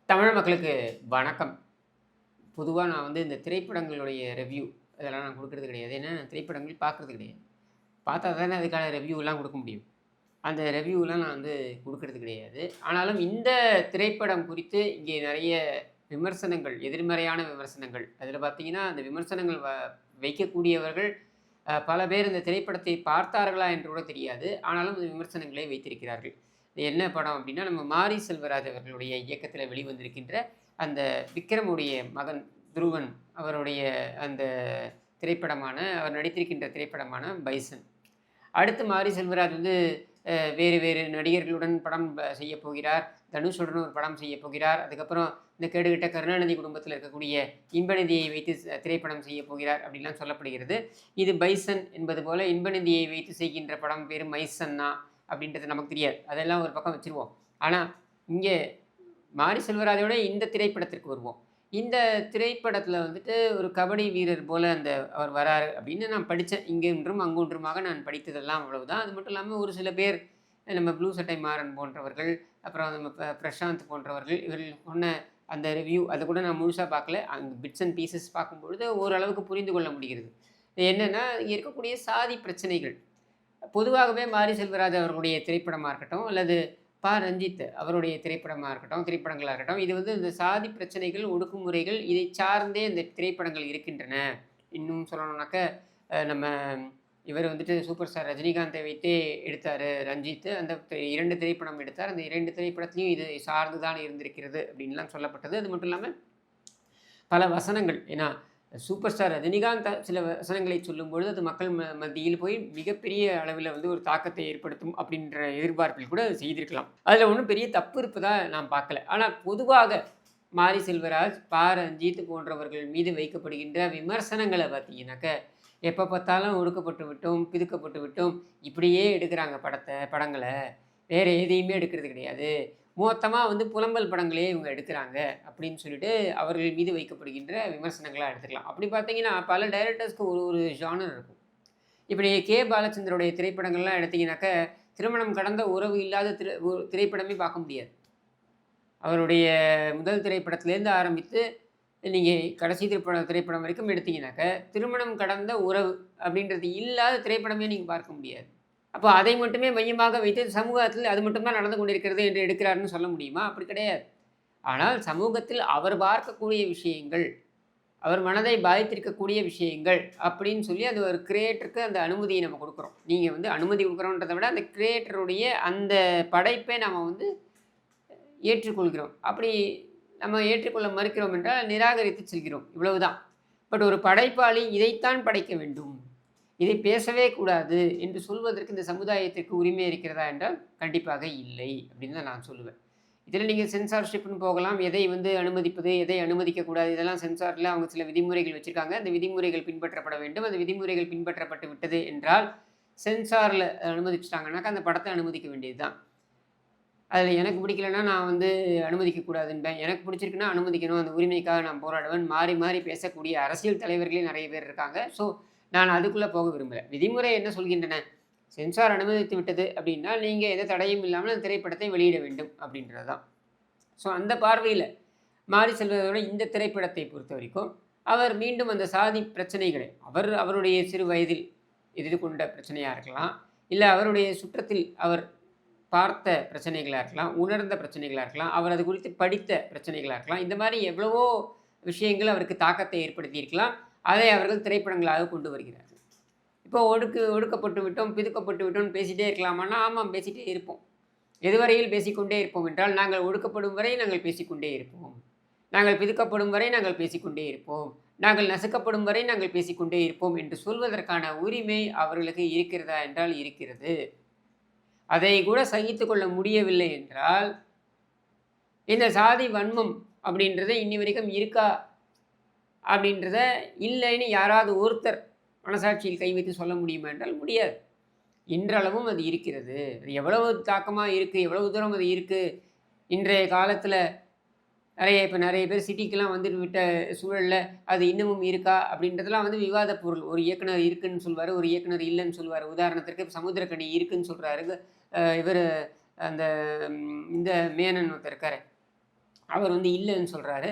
தமிழ் மக்களுக்கு வணக்கம். பொதுவா நான் வந்து இந்த திரைப்படங்களுடைய ரிவ்யூ இதெல்லாம் நான் குடுக்குறது கிடையாது. ஏன்னா, நான் திரைப்படங்கள் பார்க்குறது கிடையாது. பார்த்தா தானே அதுக்கான ரிவ்யூலாம் குடுக்க முடியும். அந்த ரிவ்யூலாம் நான் வந்து குடுக்குறது கிடையாது. ஆனாலும் இந்த திரைப்படம் குறித்து இங்கே நெறைய விமர்சனங்கள், எதிர்மறையான விமர்சனங்கள். அதில பார்த்தீங்கன்னா, அந்த விமர்சனங்கள் வைக்கக்கூடியவர்கள் பல பேர் இந்த திரைப்படத்தை பார்த்தார்களா என்று கூட தெரியாது. ஆனாலும் அந்த விமர்சனங்களை வைத்திருக்கிறார்கள். இது என்ன படம் அப்டின்னா, நம்ம மாரி செல்வராஜ் அவர்களுடைய இயக்கத்தில வெளிவந்திருக்கின்ற அந்த விக்ரமுடைய மகன் துருவன் அவருடைய அந்த திரைப்படமான அவர் நடித்திருக்கின்ற திரைப்படமான பைசன். அடுத்து மாரி செல்வராஜ் வந்து வேறு வேறு நடிகர்களுடன் படம் செய்யப் போகிறார். தனுஷுடன் ஒரு படம் செய்யப் போகிறார். அதுக்கப்புறம் இந்த கேடுகெட்ட கருணாநிதி குடும்பத்தில இருக்கக்கூடிய இன்பநிதியை வைத்து திரைப்படம் செய்யப் போகிறார் அப்படிலாம் சொல்லப்படுகிறது. இது பைசன் என்பது போல இன்பநிதியை வைத்து செய்கின்ற படம் பேரு மைசன்னா அப்படின்றது நமக்கு தெரியாது. அதெல்லாம் ஒரு பக்கம் வச்சுருவோம். ஆனா, இங்கே மாரி செல்வராஜோட இந்த திரைப்படத்திற்கு வருவோம். இந்த திரைப்படத்தில வந்துட்டு ஒரு கபடி வீரர் போல அவர் வராரு அப்படின்னு நான் படிச்சேன். இங்கொன்றும், அங்கொன்றுமாக நான் படித்ததெல்லாம் அவ்வளவுதான். அது மட்டும் இல்லாம ஒரு சில பேர் நம்ம ப்ளூ சட்டை மாறன் போன்றவர்கள், அப்புறம் நம்ம பிரசாந்த் போன்றவர்கள் இவர்கள் சொன்ன அந்த ரிவ்யூ அத கூட நான் முழுசா பார்க்கல. அந்த பிட்ஸ் அண்ட் பீசஸ் பார்க்கும்பொழுது ஓரளவுக்கு புரிந்து கொள்ள முடிகிறது. என்னன்னா, இங்க இருக்கக்கூடிய சாதி பிரச்சனைகள். பொதுவாகவே மாரி செல்வராஜ் அவர்களுடைய திரைப்படமா இருக்கட்டும், அல்லது ரஞ்சித் அவருடைய திரைப்படமா இருக்கட்டும், திரைப்படங்களா இருக்கட்டும், இது வந்து இந்த சாதி பிரச்சனைகள், ஒடுக்குமுறைகள் இதை சார்ந்தே இந்த திரைப்படங்கள் இருக்கின்றன. இன்னும் சொல்லணும்னாக்க, நம்ம இவர் வந்துட்டு சூப்பர் ஸ்டார் ரஜினிகாந்தை வைத்தே எடுத்தாரு ரஞ்சித். அந்த 2 திரைப்படம் எடுத்தார். அந்த 2 திரைப்படத்திலயும் இது சார்ந்து தான் இருந்திருக்கிறது அப்படின்லாம் சொல்லப்பட்டது. அது மட்டும் இல்லாம பல வசனங்கள். ஏன்னா, சூப்பர் ஸ்டார் ரஜினிகாந்த் சில வசனங்களை சொல்லும்பொழுது, அது மக்கள் மத்தியில் போய் மிகப்பெரிய அளவில வந்து ஒரு தாக்கத்தை ஏற்படுத்தும் அப்படின்ற எதிர்பார்ப்பில் கூட அது செய்திருக்கலாம். அதில ஒண்ணும் பெரிய தப்பு இருப்பதா நான் பார்க்கல. ஆனா பொதுவாக மாரி செல்வராஜ், ரஞ்சித் போன்றவர்கள் மீது வைக்கப்படுகின்ற விமர்சனங்கள பார்த்தீங்கன்னாக்க, எப்ப பார்த்தாலும் ஒடுக்கப்பட்டு விட்டோம், பிதுக்கப்பட்டு விட்டோம், இப்படியே எடுக்குறாங்க படங்கள. வேற எதையுமே எடுக்கிறது கிடையாது. மொத்தமா வந்து புலம்பல் படங்களே இவங்க எடுக்குறாங்க அப்படின்னு சொல்லிட்டு அவர்கள் மீது வைக்கப்படுகின்ற விமர்சனங்களா எடுத்துக்கலாம். அப்படி பார்த்தீங்கன்னா, பல டைரக்டர்ஸ்க்கு ஒரு ஒரு ஜானர் இருக்கும். இப்படி பாலச்சந்தருடைய திரைப்படங்கள்லாம் எடுத்தீங்கன்னாக்க, திருமணம் கடந்த உறவு இல்லாத திரைப்படமே பார்க்க முடியாது. அவருடைய முதல் திரைப்படத்திலேருந்து ஆரம்பித்து, நீங்க கடைசி திரைப்படம் வரைக்கும் எடுத்தீங்கன்னாக்க, திருமணம் கடந்த உறவு அப்படின்றது இல்லாத திரைப்படமே நீங்க பார்க்க முடியாது. அப்போ அதை மட்டுமே மையமாக வைத்து சமூகத்தில் அது மட்டும் தான் நடந்து கொண்டிருக்கிறது என்று எடுக்கிறார்ன்னு சொல்ல முடியுமா? அப்படி கிடையாது. ஆனால் சமூகத்தில் அவர் பார்க்கக்கூடிய விஷயங்கள், அவர் மனதை பாதித்திருக்கக்கூடிய விஷயங்கள் அப்படின்னு சொல்லி அது ஒரு கிரியேட்டருக்கு அந்த அனுமதியை நம்ம குடுக்குறோம். நீங்க வந்து அனுமதி குடுக்குறோன்றத விட அந்த கிரியேட்டருடைய அந்த படைப்பை நம்ம வந்து ஏற்றுக்கொள்கிறோம். அப்படி நம்ம ஏற்றுக்கொள்ள மறுக்கிறோம் என்றால் நிராகரித்து செல்கிறோம். இவ்வளவுதான். பட் ஒரு படைப்பாளி இதைத்தான் படைக்க வேண்டும். இதை பேசவே கூடாது என்று சொல்வதற்கு இந்த சமுதாயத்திற்கு உரிமை இருக்கிறதா என்றால் கண்டிப்பாக இல்லை அப்படின்னு தான் நான் சொல்லுவேன். இதில் நீங்கள் சென்சார்ஷிப்னு போகலாம். எதை வந்து அனுமதிப்பது, எதை அனுமதிக்கக்கூடாது இதெல்லாம் சென்சாரில் அவங்க சில விதிமுறைகள் வச்சுருக்காங்க. அந்த விதிமுறைகள் பின்பற்றப்பட வேண்டும். அந்த விதிமுறைகள் பின்பற்றப்பட்டு விட்டது என்றால் சென்சாரில் அனுமதிச்சிட்டாங்கன்னாக்கா அந்த படத்தை அனுமதிக்க வேண்டியது தான். அதில் எனக்கு பிடிக்கலன்னா நான் வந்து அனுமதிக்கக்கூடாதுன்பேன். எனக்கு பிடிச்சிருக்குன்னா அனுமதிக்கணும். அந்த உரிமைக்காக நான் போராடுவேன். மாறி மாறி பேசக்கூடிய அரசியல் தலைவர்களே நிறைய பேர் இருக்காங்க. ஸோ நான் அதுக்குள்ளே போக விரும்பல. விதிமுறை என்ன சொல்கின்றன? சென்சார் அனுமதித்து விட்டது அப்படின்னா, நீங்க எந்த தடையும் இல்லாமல் அந்த திரைப்படத்தை வெளியிட வேண்டும் அப்படின்றது தான். ஸோ அந்த பார்வையில மாரி செல்வதோட இந்த திரைப்படத்தை பொறுத்தவரைக்கும், அவர் மீண்டும் அந்த சாதி பிரச்சனைகளை அவருடைய சிறு வயதில் எதிர்கொண்ட பிரச்சனையா இருக்கலாம். இல்ல அவருடைய சுற்றத்தில் அவர் பார்த்த பிரச்சனைகளா இருக்கலாம், உணர்ந்த பிரச்சனைகளா இருக்கலாம், அவர் அது குறித்து படித்த பிரச்சனைகளா இருக்கலாம். இந்த மாரி எவ்வளவோ விஷயங்கள் அவருக்கு தாக்கத்தை ஏற்படுத்தியிருக்கலாம். அதை அவர்கள் திரைப்படங்களாக கொண்டு வருகிறார்கள். இப்போ ஒடுக்கப்பட்டு விட்டோம், பிதுக்கப்பட்டு விட்டோம்னு பேசிட்டே இருக்கலாமான்னா, ஆமாம் பேசிட்டே இருப்போம். எதுவரையில் பேசிக்கொண்டே இருப்போம் என்றால், நாங்கள் ஒடுக்கப்படும் வரை நாங்கள் பேசிக்கொண்டே இருப்போம். நாங்கள் பிதுக்கப்படும் வரை நாங்கள் பேசிக்கொண்டே இருப்போம். நாங்கள் நசுக்கப்படும் வரை நாங்கள் பேசிக்கொண்டே இருப்போம் என்று சொல்வதற்கான உரிமை அவர்களுக்கு இருக்கிறதா என்றால் இருக்கிறது. அதை கூட சகித்துக் கொள்ள முடியவில்லை என்றால், இந்த சாதி வன்மம் அப்படின்றத இன்னி வரைக்கும் இருக்கா? அப்படின்றத இல்லைன்னு யாராவது ஒருத்தர் மனசாட்சியில் கை வைத்து சொல்ல முடியுமா என்றால் முடியாது. இன்றளவும் அது இருக்கிறது. அது எவ்வளவு தாக்கமா இருக்கு, எவ்வளவு தூரம் அது இருக்கு. இன்றைய காலத்தில நிறைய பேர் சிட்டிக்கெல்லாம் வந்துட்டு விட்ட சூழல்ல அது இன்னமும் இருக்கா? அப்படின்றதெல்லாம் வந்து விவாத பொருள். ஒரு இயக்குனர் இருக்குன்னு சொல்வாரு, ஒரு இயக்குனர் இல்லன்னு சொல்வாரு. உதாரணத்திற்கு சமுத்திரக்கனி இருக்குன்னு சொல்றாரு. இவரு அந்த இந்த மேனன் ஒருத்தர் இருக்காரே, அவர் வந்து இல்லைன்னு சொல்கிறாரு.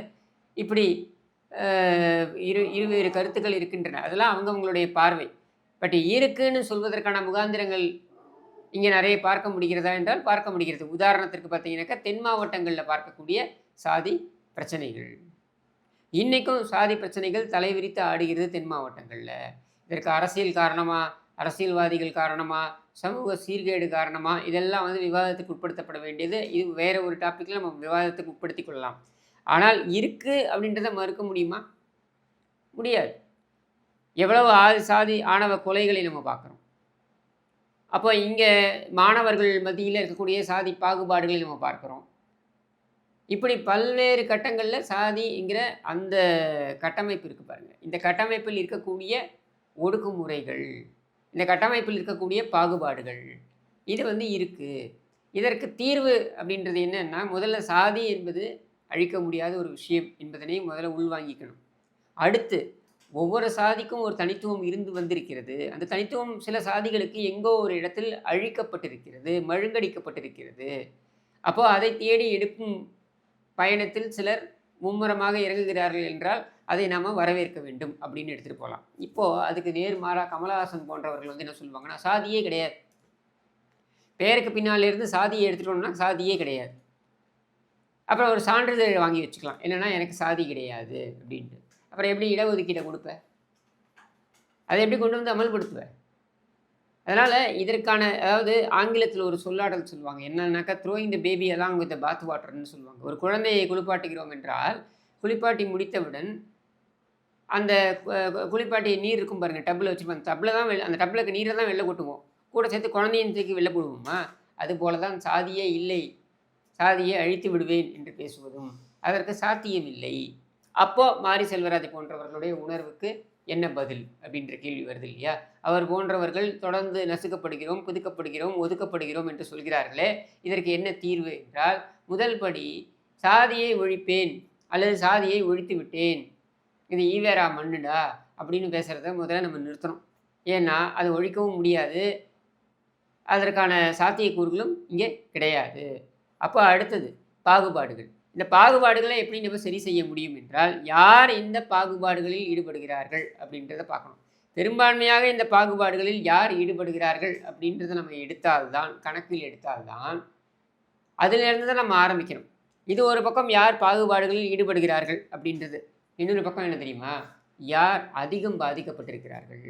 இப்படி இருவேறு கருத்துக்கள் இருக்கின்றன. அதெல்லாம் அவங்கவங்களுடைய பார்வை. பட் இருக்குன்னு சொல்வதற்கான முகாந்திரங்கள் இங்கே நிறைய பார்க்க முடிகிறதா என்றால் பார்க்க முடிகிறது. உதாரணத்திற்கு பார்த்தீங்கன்னாக்கா தென் மாவட்டங்களில் பார்க்கக்கூடிய சாதி பிரச்சனைகள். இன்றைக்கும் சாதி பிரச்சனைகள் தலைவிரித்து ஆடுகிறது தென் மாவட்டங்களில். இதற்கு அரசியல் காரணமா, அரசியல்வாதிகள் காரணமா, சமூக சீர்கேடு காரணமா, இதெல்லாம் வந்து விவாதத்துக்கு உட்படுத்தப்பட வேண்டியது. இது வேறு ஒரு டாப்பிக்கில் நம்ம விவாதத்துக்கு உட்படுத்தி கொள்ளலாம். ஆனால் இருக்குது அப்படின்றத மறுக்க முடியுமா? முடியாது. எவ்வளவு சாதி ஆணவ கொலைகளை நம்ம பார்க்குறோம். அப்போ இங்கே மாணவர்கள் மத்தியில் இருக்கக்கூடிய சாதி பாகுபாடுகளை நம்ம பார்க்குறோம். இப்படி பல்வேறு கட்டங்களில் சாதிங்கிற அந்த கட்டமைப்பு இருக்குது பாருங்கள். இந்த கட்டமைப்பில் இருக்கக்கூடிய ஒடுக்குமுறைகள், இந்த கட்டமைப்பில் இருக்கக்கூடிய பாகுபாடுகள், இது வந்து இருக்குது. இதற்கு தீர்வு அப்படின்றது என்னன்னா, முதல்ல சாதி என்பது அழிக்க முடியாத ஒரு விஷயம் என்பதனை முதல்ல உள்வாங்கிக்கணும். அடுத்து ஒவ்வொரு சாதிக்கும் ஒரு தனித்துவம் இருந்து வந்திருக்கிறது. அந்த தனித்துவம் சில சாதிகளுக்கு எங்கோ ஒரு இடத்தில் அழிக்கப்பட்டிருக்கிறது, மழுங்கடிக்கப்பட்டிருக்கிறது. அப்போது அதை தேடி எடுக்கும் பயணத்தில் சிலர் மும்முரமாக இறங்குகிறார்கள் என்றால் அதை நாம் வரவேற்க வேண்டும் அப்படின்னு எடுத்துகிட்டு போகலாம். இப்போது அதுக்கு நேர்மாறாக கமலஹாசன் போன்றவர்கள் வந்து என்ன சொல்லுவாங்கன்னா, சாதியே கிடையாது, பேருக்கு பின்னால் இருந்து சாதியை எடுத்துகிட்டோம்னா சாதியே கிடையாது. அப்புறம் ஒரு சான்றிதழ் வாங்கி வச்சுக்கலாம், என்னென்னா எனக்கு சாதி கிடையாது அப்படின்ட்டு. அப்புறம் எப்படி இடஒதுக்கீட்டை கொடுப்பேன்? அதை எப்படி கொண்டு வந்து அமல்படுத்துவேன்? அதனால் இதற்கான, அதாவது ஆங்கிலத்தில் ஒரு சொல்லாடல் சொல்லுவாங்க, என்னன்னாக்கா throwing the baby along with the bath வாட்டர்னு சொல்லுவாங்க. ஒரு குழந்தையை குளிப்பாட்டுகிறோம் என்றால் குளிப்பாட்டி முடித்தவுடன் அந்த குளிப்பாட்டி நீர் இருக்கும் பாருங்கள், டப்பில் வச்சுருப்போம். அந்த டப்பில் தான் அந்த டப்பில் நீரை தான் வெளில கொட்டுவோம், கூட சேர்த்து குழந்தையின் தூக்கி வெளில போடுவோமா? அதுபோல தான் சாதியே இல்லை, சாதியை அழித்து விடுவேன் என்று பேசுவதும் அதற்கு சாத்தியமில்லை. அப்போது மாரி செல்வராஜ் போன்றவர்களுடைய உணர்வுக்கு என்ன பதில் அப்படின்ற கேள்வி வருது இல்லையா? அவர் போன்றவர்கள் தொடர்ந்து நசுக்கப்படுகிறோம், புதுக்கப்படுகிறோம், ஒதுக்கப்படுகிறோம் என்று சொல்கிறார்களே, இதற்கு என்ன தீர்வு என்றால், முதல் படி சாதியை ஒழிப்பேன் அல்லது சாதியை ஒழித்து விட்டேன், இது ஈவேரா மண்ணுடா அப்படின்னு பேசுகிறத முதல்ல நம்ம நிறுத்தணும். ஏன்னா அது ஒழிக்கவும் முடியாது, அதற்கான சாத்தியக்கூறுகளும் இங்கே கிடையாது. அப்போ அடுத்தது பாகுபாடுகள். இந்த பாகுபாடுகளை எப்படி நம்ம சரி செய்ய முடியும் என்றால், யார் இந்த பாகுபாடுகளில் ஈடுபடுகிறார்கள் அப்படின்றத பார்க்கணும். பெரும்பான்மையாக இந்த பாகுபாடுகளில் யார் ஈடுபடுகிறார்கள் அப்படின்றத நம்ம எடுத்தால்தான், கணக்கில் எடுத்தால்தான், அதிலிருந்து தான் நம்ம ஆரம்பிக்கணும். இது ஒரு பக்கம் யார் பாகுபாடுகளில் ஈடுபடுகிறார்கள் அப்படின்றது. இன்னொரு பக்கம் என்ன தெரியுமா, யார் அதிகம் பாதிக்கப்பட்டிருக்கிறார்கள்.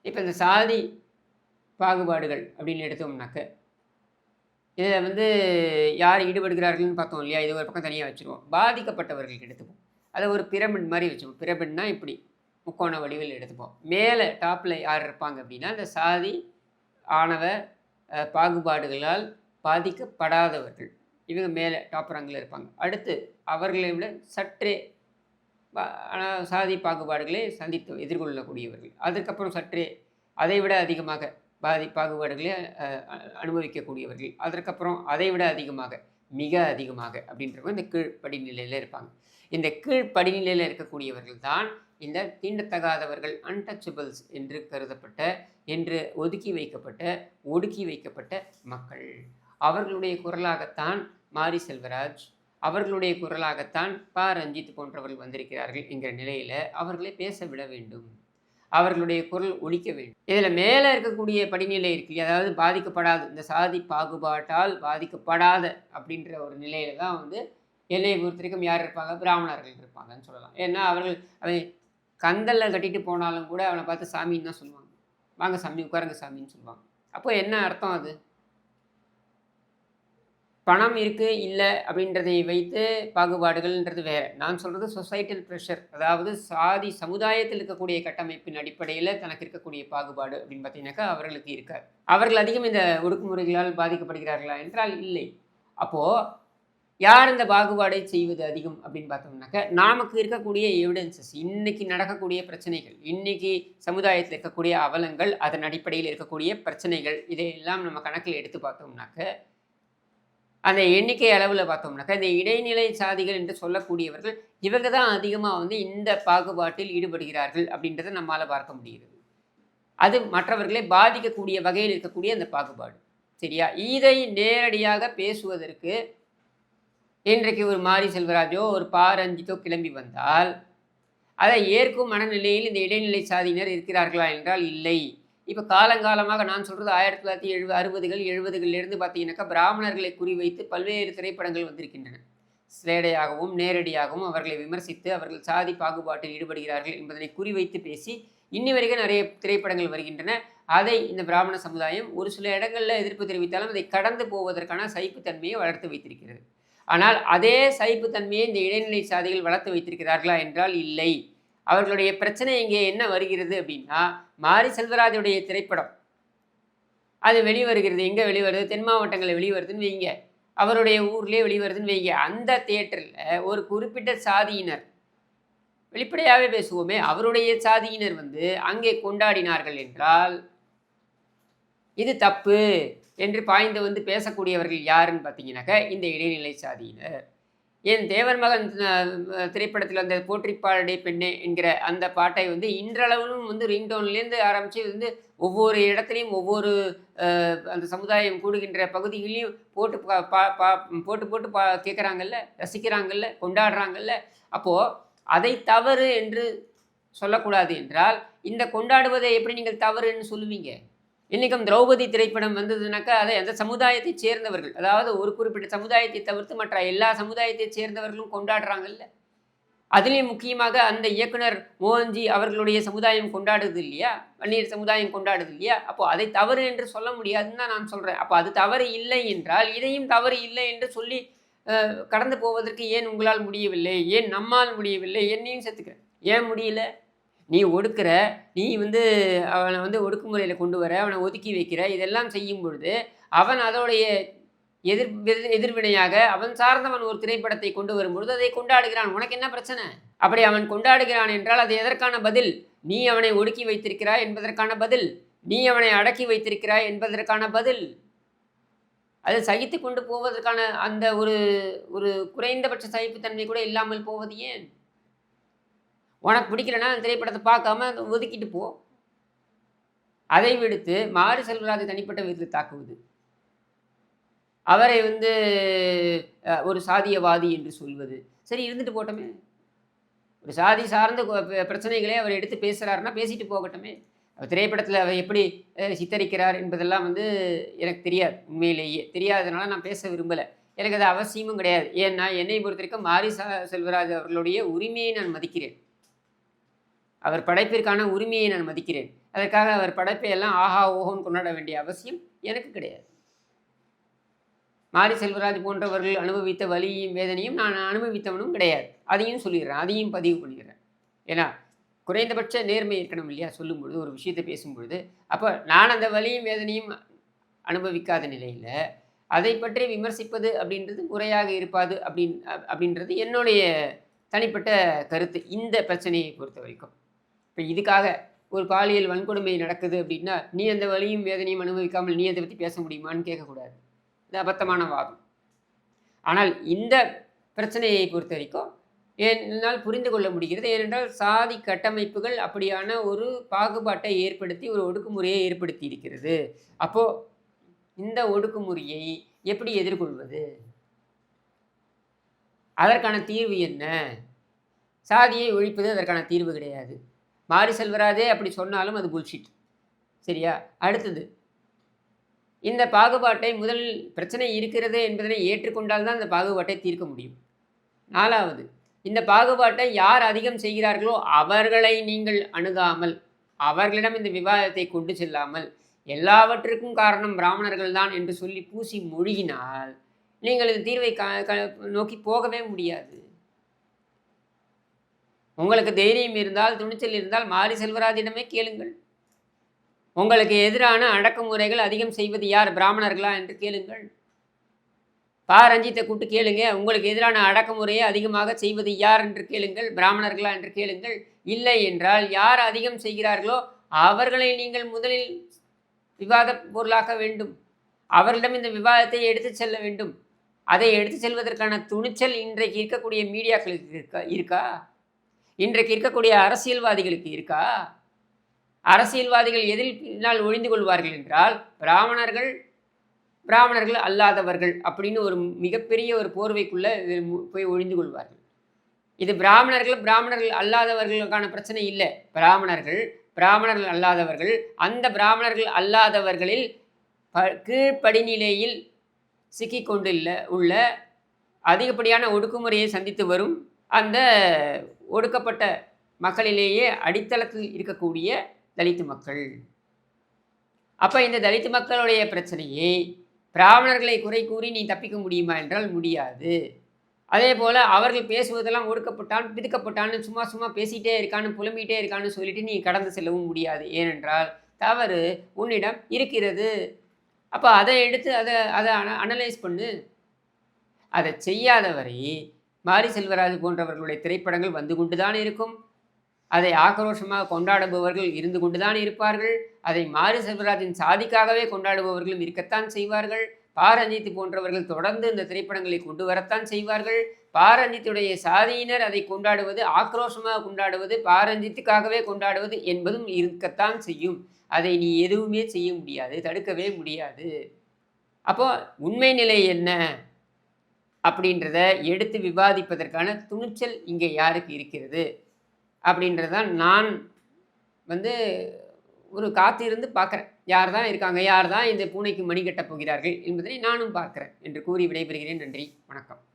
இப்போ இந்த சாதி பாகுபாடுகள் அப்படின்னு எடுத்தோம்னாக்க, இதில் வந்து யார் ஈடுபடுகிறார்கள்னு பார்த்தோம் இல்லையா? இது ஒரு பக்கம் தனியாக வச்சுருவோம். பாதிக்கப்பட்டவர்களுக்கு எடுத்துப்போம். அதை ஒரு பிரமிட் மாதிரி வச்சுப்போம். பிரமிட்னா இப்படி முக்கோண வடிவில் எடுத்துப்போம். மேலே டாப்பில் யார் இருப்பாங்க அப்படின்னா, இந்த சாதி ஆணவ பாகுபாடுகளால் பாதிக்கப்படாதவர்கள், இவங்க மேலே டாப் ரங்கில் இருப்பாங்க. அடுத்து அவர்களை விட சற்றே சாதி பாகுபாடுகளை எதிர்கொள்ளக்கூடியவர்கள். அதுக்கப்புறம் சற்றே அதை விட அதிகமாக பாகுபாடுகளை அனுபவிக்கக்கூடியவர்கள். அதற்கப்புறம் அதை விட அதிகமாக, மிக அதிகமாக அப்படின்றவங்க இந்த கீழ் படிநிலையில் இருப்பாங்க. இந்த கீழ் படிநிலையில் இருக்கக்கூடியவர்கள் தான் இந்த தீண்டத்தகாதவர்கள், அன்டச்சபிள்ஸ் என்று கருதப்பட்ட, என்று ஒதுக்கி வைக்கப்பட்ட மக்கள். அவர்களுடைய குரலாகத்தான் மாரி செல்வராஜ், அவர்களுடைய குரலாகத்தான் ப. ரஞ்சித் போன்றவர்கள் வந்திருக்கிறார்கள் என்கிற நிலையில் அவர்களை பேச விட வேண்டும், அவர்களுடைய குரல் ஒலிக்க வேண்டும். இதில் மேலே இருக்கக்கூடிய படிநிலை இருக்கு, அதாவது பாதிக்கப்படாத, இந்த சாதி பாகுபாட்டால் பாதிக்கப்படாத அப்படின்ற ஒரு நிலையில தான் வந்து என்னை பொறுத்திருக்கும் யார் இருப்பாங்க, பிராமணர்கள் இருப்பாங்கன்னு சொல்லலாம். ஏன்னா அவர்கள் கந்தலில் கட்டிட்டு போனாலும் கூட அவனை பார்த்து சாமின்னு தான் சொல்லுவாங்க. வாங்க சாமி, உட்காருங்க சாமின்னு சொல்லுவாங்க. அப்போ என்ன அர்த்தம்? அது பணம் இருக்குது இல்லை அப்படின்றதை வைத்து பாகுபாடுகள்ன்றது வேறு. நான் சொல்கிறது சொசைட்டல் ப்ரெஷர், அதாவது சாதி சமுதாயத்தில் இருக்கக்கூடிய கட்டமைப்பின் அடிப்படையில் தனக்கு இருக்கக்கூடிய பாகுபாடு அப்படின்னு பார்த்தீங்கன்னாக்கா அவர்களுக்கு இருக்காது. அவர்கள் அதிகம் இந்த ஒடுக்குமுறைகளால் பாதிக்கப்படுகிறார்களா என்றால் இல்லை. அப்போது யார் இந்த பாகுபாடை செய்வது அதிகம் அப்படின்னு பார்த்தோம்னாக்கா, நமக்கு இருக்கக்கூடிய எவிடன்சஸ், இன்றைக்கி நடக்கக்கூடிய பிரச்சனைகள், இன்றைக்கி சமுதாயத்தில் இருக்கக்கூடிய அவலங்கள், அதன் அடிப்படையில் இருக்கக்கூடிய பிரச்சனைகள், இதையெல்லாம் நம்ம கணக்கில் எடுத்து பார்த்தோம்னாக்க, அந்த எண்ணிக்கை அளவில் பார்த்தோம்னாக்கா இந்த இடைநிலை சாதிகள் என்று சொல்லக்கூடியவர்கள் இவங்க தான் அதிகமாக வந்து இந்த பாகுபாட்டில் ஈடுபடுகிறார்கள் அப்படின்றத நம்மளால் பார்க்க முடிகிறது. அது மற்றவர்களை பாதிக்கக்கூடிய வகையில் இருக்கக்கூடிய அந்த பாகுபாடு. சரியா? இதை நேரடியாக பேசுவதற்கு இன்றைக்கு ஒரு மாரி செல்வராஜோ ஒரு பா ரஞ்சித்தோ கிளம்பி வந்தால் அதை ஏற்கும் மனநிலையில் இந்த இடைநிலை சாதியினர் இருக்கிறார்களா என்றால் இல்லை. இப்போ காலங்காலமாக நான் சொல்கிறது 1960கள் 70களிலிருந்து பார்த்தீங்கன்னாக்கா பிராமணர்களை குறிவைத்து பல்வேறு திரைப்படங்கள் வந்திருக்கின்றன. ஸ்லேடையாகவும் நேரடியாகவும் அவர்களை விமர்சித்து அவர்கள் சாதி பாகுபாட்டில் ஈடுபடுகிறார்கள் என்பதனை குறிவைத்து பேசி இன்னி வரைக்கும் நிறைய திரைப்படங்கள் வருகின்றன. அதை இந்த பிராமண சமுதாயம் ஒரு சில இடங்களில் எதிர்ப்பு தெரிவித்தாலும் அதை கடந்து போவதற்கான சகிப்புத்தன்மையை வளர்த்து வைத்திருக்கிறது. ஆனால் அதே சகிப்புத்தன்மையை இந்த இடைநிலை சாதிகள் வளர்த்து வைத்திருக்கிறார்களா என்றால் இல்லை. அவர்களுடைய பிரச்சனை இங்கே என்ன வருகிறது அப்படின்னா, மாரி செல்வராஜுடைய திரைப்படம் அது வெளிவருகிறது. எங்கே வெளிவருது? தென் மாவட்டங்களில் வெளிவருதுன்னு வைங்க, அவருடைய ஊர்லேயே வெளிவருதுன்னு வைங்க. அந்த தியேட்டரில் ஒரு குறிப்பிட்ட சாதியினர், வெளிப்படையாகவே பேசுவோமே, அவருடைய சாதியினர் அங்கே கொண்டாடினார்கள் என்றால் இது தப்பு என்று பாய்ந்து பேசக்கூடியவர்கள் யாருன்னு பார்த்தீங்கன்னாக்கா இந்த இடைநிலை சாதியினர். என் தேவர் மகன் திரைப்படத்தில் அந்த போற்றிப்பாடே பெண்ணே என்கிற அந்த பாட்டை இன்றளவிலும் ரிங்டோன்லேருந்து ஆரம்பித்து ஒவ்வொரு இடத்துலையும் ஒவ்வொரு அந்த சமுதாயம் கூடுகின்ற பகுதிகளையும் போட்டு போட்டு போட்டு கேட்குறாங்கல்ல, ரசிக்கிறாங்கல்ல, கொண்டாடுறாங்கல்ல. அப்போது அதை தவறு என்று சொல்லக்கூடாது என்றால் இந்த கொண்டாடுவதை எப்படி நீங்கள் தவறுன்னு சொல்லுவீங்க? இன்றைக்கும் திரௌபதி திரைப்படம் வந்ததுனாக்கா அதை அந்த சமுதாயத்தை சேர்ந்தவர்கள், அதாவது ஒரு குறிப்பிட்ட சமுதாயத்தை தவிர்த்து மற்ற எல்லா சமுதாயத்தை சேர்ந்தவர்களும் கொண்டாடுறாங்கல்ல. அதுலேயும் முக்கியமாக அந்த இயக்குனர் மோகன்ஜி அவர்களுடைய சமுதாயம் கொண்டாடுது இல்லையா, வன்னியர் சமுதாயம் கொண்டாடுது இல்லையா. அப்போ அதை தவறு என்று சொல்ல முடியாதுன்னு தான் நான் சொல்கிறேன். அப்போ அது தவறு இல்லை என்றால் இதையும் தவறு இல்லை என்று சொல்லி கடந்து போவதற்கு ஏன் உங்களால் முடியவில்லை? ஏன் நம்மால் முடியவில்லை? என்னையும் சேர்த்துக்கிறேன். ஏன் முடியல? நீ ஒடுக்குற, நீ அவனை ஒடுக்குமுறையில் கொண்டு வர, அவனை ஒதுக்கி வைக்கிற, இதெல்லாம் செய்யும் பொழுது அவன் அதோடைய எதிர்வினையாக அவன் சார்ந்தவன் ஒரு திரைப்படத்தை கொண்டு வரும்பொழுது அதை கொண்டாடுகிறான். உனக்கு என்ன பிரச்சனை? அப்படி அவன் கொண்டாடுகிறான் என்றால் அது எதற்கான பதில்? நீ அவனை ஒடுக்கி வைத்திருக்கிறாய் என்பதற்கான பதில், நீ அவனை அடக்கி வைத்திருக்கிறாய் என்பதற்கான பதில். அது சகித்து கொண்டு போவதற்கான அந்த ஒரு குறைந்தபட்ச சகிப்புத்தன்மை கூட இல்லாமல் போவது ஏன்? உனக்கு பிடிக்கலன்னா அந்த திரைப்படத்தை பார்க்காம ஒதுக்கிட்டு போ. அதை விடுத்து மாரி செல்வராஜை தனிப்பட்ட விதத்தில் தாக்குவது, அவரை ஒரு சாதியவாதி என்று சொல்வது, சரி இருந்துட்டு போட்டோமே. ஒரு சாதி சார்ந்த பிரச்சனைகளே அவர் எடுத்து பேசுகிறாருன்னா பேசிட்டு போகட்டுமே. திரைப்படத்தில் அவர் எப்படி சித்தரிக்கிறார் என்பதெல்லாம் எனக்கு தெரியாது. உண்மையிலேயே தெரியாததுனால நான் பேச விரும்பலை. எனக்கு அது அவசியமும் கிடையாது. ஏன்னா என்னை பொறுத்த வரைக்கும் மாரி செல்வராஜ் அவர்களுடைய உரிமையை நான் மதிக்கிறேன். அவர் படைப்பிற்கான உரிமையை நான் மதிக்கிறேன். அதற்காக அவர் படைப்பை எல்லாம் ஆஹா ஓஹோன்னு கொண்டாட வேண்டிய அவசியம் எனக்கு கிடையாது. மாரி செல்வராஜ் போன்றவர்கள் அனுபவித்த வலியும் வேதனையும் நான் அனுபவித்தவனும் கிடையாது. அதையும் சொல்லிடுறேன், அதையும் பதிவு பண்ணிடுறேன். ஏன்னா குறைந்தபட்ச நேர்மை இருக்கணும் இல்லையா சொல்லும்பொழுது, ஒரு விஷயத்தை பேசும்பொழுது. அப்போ நான் அந்த வலியும் வேதனையும் அனுபவிக்காத நிலையில் அதை பற்றி விமர்சிப்பது அப்படின்றது முறையாக இருப்பாது அப்படின்றது என்னுடைய தனிப்பட்ட கருத்து இந்த பிரச்சனையை பொறுத்த வரைக்கும். இப்போ இதுக்காக ஒரு பாலியல் வன்கொடுமை நடக்குது அப்படின்னா நீ அந்த வலியும் வேதனையும் அனுபவிக்காமல் நீ அதை பற்றி பேச முடியுமான்னு கேட்கக்கூடாது. இது அபத்தமான வாதம். ஆனால் இந்த பிரச்சனையை பொறுத்த வரைக்கும் என்னால் புரிந்து கொள்ள முடிகிறது. ஏனென்றால் சாதி கட்டமைப்புகள் அப்படியான ஒரு பாகுபாட்டை ஏற்படுத்தி ஒரு ஒடுக்குமுறையை ஏற்படுத்தி இருக்கிறது. அப்போது இந்த ஒடுக்குமுறையை எப்படி எதிர்கொள்வது? அதற்கான தீர்வு என்ன? சாதியை ஒழிப்பது அதற்கான தீர்வு கிடையாது. மாரி செல்வராஜே அப்படி சொன்னாலும் அது புல்ஷிட். சரியா? அடுத்தது, இந்த பாகுபாட்டை முதலில் பிரச்சனை இருக்கிறது என்பதனை ஏற்றுக்கொண்டால்தான் இந்த பாகுபாட்டை தீர்க்க முடியும். 4வது, இந்த பாகுபாட்டை யார் அதிகம் செய்கிறார்களோ அவர்களை நீங்கள் அணுகாமல், அவர்களிடம் இந்த விவாதத்தை கொண்டு செல்லாமல், எல்லாவற்றுக்கும் காரணம் பிராமணர்கள் தான் என்று சொல்லி பூசி மொழிகினால் நீங்கள் இந்த தீர்வை நோக்கி போகவே முடியாது. உங்களுக்கு தைரியம் இருந்தால், துணிச்சல் இருந்தால் மாரி செல்வராஜிடமே கேளுங்கள். உங்களுக்கு எதிரான அடக்குமுறைகள் அதிகம் செய்வது யார், பிராமணர்களா என்று கேளுங்கள். பா ரஞ்சித்தை கூட்டு கேளுங்க, உங்களுக்கு எதிரான அடக்குமுறையை அதிகமாக செய்வது யார் என்று கேளுங்கள், பிராமணர்களா என்று கேளுங்கள். இல்லை என்றால் யார் அதிகம் செய்கிறார்களோ அவர்களை நீங்கள் முதலில் விவாத பொருளாக்க வேண்டும். அவர்களிடம் இந்த விவாதத்தை எடுத்து செல்ல வேண்டும். அதை எடுத்து செல்வதற்கான துணிச்சல் இன்றைக்கு இருக்கக்கூடிய மீடியாக்களுக்கு இருக்கா? இன்றைக்கு இருக்கக்கூடிய அரசியல்வாதிகளுக்கு இருக்கா? அரசியல்வாதிகள் எதில் பின்னால் ஒழிந்து கொள்வார்கள் என்றால், பிராமணர்கள் பிராமணர்கள் அல்லாதவர்கள் அப்படின்னு ஒரு மிகப்பெரிய ஒரு போர்வைக்குள்ளே போய் ஒழிந்து கொள்வார்கள். இது பிராமணர்கள் அல்லாதவர்களுக்கான பிரச்சனை இல்லை. பிராமணர்கள் அல்லாதவர்கள், அந்த பிராமணர்கள் அல்லாதவர்களில் கீழ்ப்படிநிலையில் சிக்கிக்கொண்டு உள்ள அதிகப்படியான ஒடுக்குமுறையை சந்தித்து வரும் அந்த ஒடுக்கப்பட்ட மக்களிலேயே அடித்தளத்தில் இருக்கக்கூடிய தலித்து மக்கள். அப்போ இந்த தலித்து மக்களுடைய பிரச்சனையை பிராமணர்களை குறை கூறி நீ தப்பிக்க முடியுமா என்றால் முடியாது. அதே போல் அவர்கள் பேசுவதெல்லாம் ஒடுக்கப்பட்டான், பிதுக்கப்பட்டான்னு சும்மா பேசிகிட்டே இருக்கான்னு, புலம்பிகிட்டே இருக்கான்னு சொல்லிட்டு நீ கடந்து செல்லவும் முடியாது. ஏனென்றால் தவறு உன்னிடம் இருக்கிறது. அப்போ அதை எடுத்து அதை அனலைஸ் பண்ணு. அதை செய்யாதவரை மாரி செல்வராஜ் போன்றவர்களுடைய திரைப்படங்கள் வந்து கொண்டு தான் இருக்கும். அதை ஆக்ரோஷமாக கொண்டாடுபவர்கள் இருந்து கொண்டு தான் இருப்பார்கள். அதை மாரி செல்வராஜின் சாதிக்காகவே கொண்டாடுபவர்களும் இருக்கத்தான் செய்வார்கள். பாரஞ்சித் போன்றவர்கள் தொடர்ந்து இந்த திரைப்படங்களை கொண்டு வரத்தான் செய்வார்கள். பாரஞ்சித்துடைய சாதியினர் அதை கொண்டாடுவது, ஆக்ரோஷமாக கொண்டாடுவது, பாரஞ்சித்துக்காகவே கொண்டாடுவது என்பதும் இருக்கத்தான் செய்யும். அதை நீ எதுவுமே செய்ய முடியாது, தடுக்கவே முடியாது. அப்போ உண்மை நிலை என்ன அப்படின்றத எடுத்து விவாதிப்பதற்கான துணிச்சல் இங்கே யாருக்கு இருக்கிறது அப்படின்றதான் நான் ஒரு காத்திருந்து பார்க்குறேன். யார் தான் இருக்காங்க, யார் தான் இந்த பூனைக்கு மணி கட்டப் போகிறார்கள் என்பதை நானும் பார்க்குறேன் என்று கூறி விடைபெறுகிறேன். நன்றி, வணக்கம்.